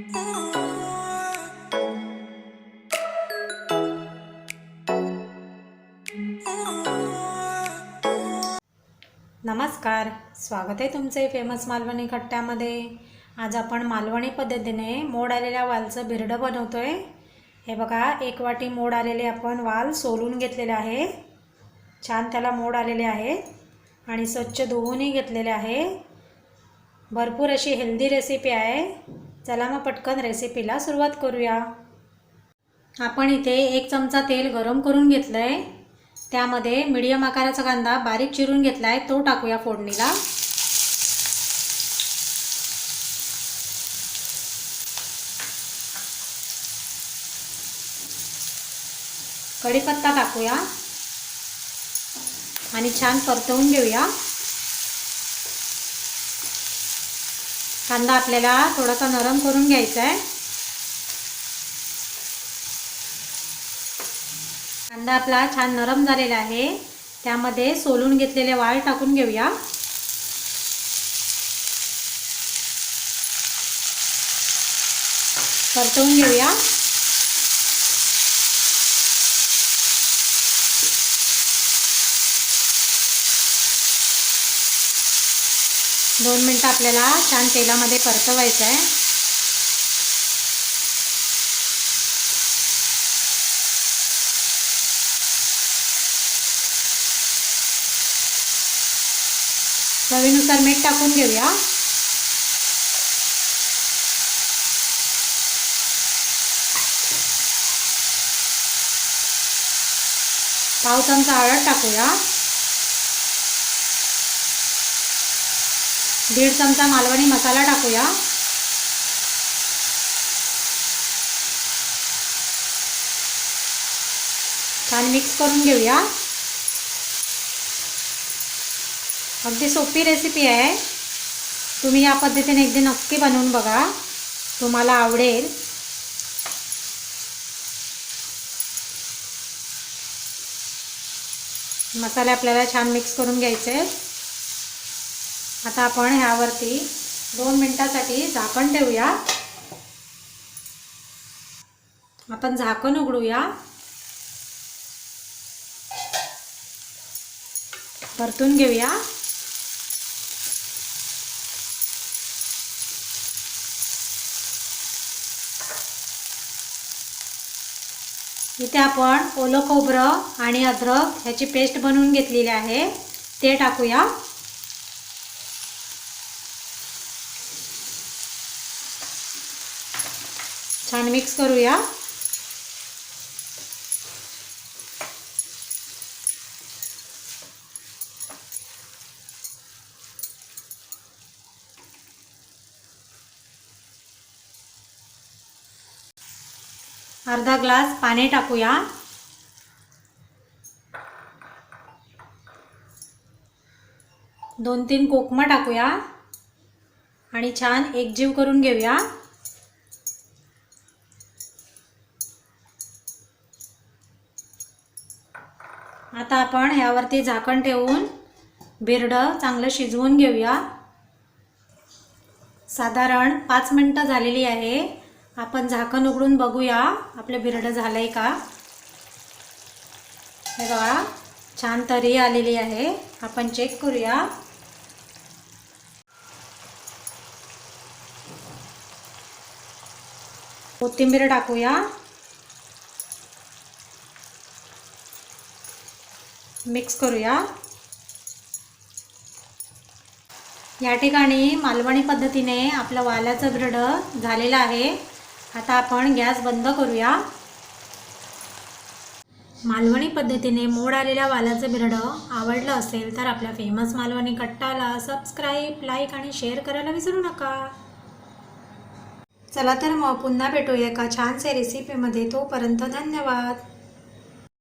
नमस्कार, स्वागत आहे तुमचे फेमस मालवणी कट्ट्यामध्ये। आज आपण मालवणी पद्धतीने मोड आलेल्या वालचं बिरडं बनवतोय। हे बघा, एक वाटी मोड आलेले आपण वाल सोलून घेतलेले आहे। छान त्याला मोड आलेले आहेत आणि स्वच्छ धुवूनही घेतलेले आहे। भरपूर अशी हेल्दी रेसिपी आहे। चला मग पटकन रेसिपीला सुरुवात करूया। आपण इथे 1 चमचा तेल गरम करून घेतलंय। त्यामध्ये मीडियम आकाराचा कांदा बारीक चिरून घेतलाय, तो टाकूया फोडणीला। कढीपत्ता टाकूया आणि छान परतवून घेऊया। कांदा आपल्याला थोडासा नरम करून घ्यायचा आहे। कांदा आपला छान नरम झालेला आहे। त्यामध्ये सोलून घेतलेले वाल टाकून घेऊया। परतवून घेऊया। दोन मिनिटं आपल्याला छान तेलामध्ये परतवायचं आहे। चवीनुसार मीठ टाकून घेऊया। पाव चमचा हळद टाकूया। 1.5 चमचा मालवणी मसाला टाकूया। छान मिक्स करून घेऊया। अगदी सोपी रेसिपी आहे। तुम्ही या पद्धतीने एकदा नक्की बनवून बघा, तुम्हाला आवडेल। मसाले आपल्याला छान मिक्स करून घ्यायचे। आता आपण ह्यावरती 2 मिनिटांसाठी झाकण ठेवूया। आपण झाकण उघडूया। परतून घेऊया। इथे आपण ओलं खोबरं आणि अद्रक ह्याची पेस्ट बनवून घेतलेली आहे, ते टाकूया। छान मिक्स करूया। अर्धा ग्लास पाणी टाकूया। दोन 3 कोकमा टाकूया आणि छान एकजीव करून घेऊया। आता आपण ह्यावरती झाकण ठेवून बिरडं चांगलं शिजवून घेऊया। साधारण 5 मिनिटं झालेली आहे। आपण झाकण उघडून बघूया आपलं बिरडं झालंय का। हे बघा, छान तरी आलेली आहे। आपण चेक करूया। कोथिंबीर टाकूया। मिक्स करूया। या ठिकाणी मालवणी पद्धतीने आपलं वालाचं बिरडं झालेलं आहे। आता आपण गॅस बंद करूया। मालवणी पद्धतीने मोड आलेल्या वालाचं बिरडं आवडलं असेल तर आपल्या फेमस मालवणी कट्टाला सबस्क्राईब, लाईक आणि शेअर करायला विसरू नका। चला तर मग पुन्हा भेटूया एका छानशा रेसिपीमध्ये। तोपर्यंत धन्यवाद।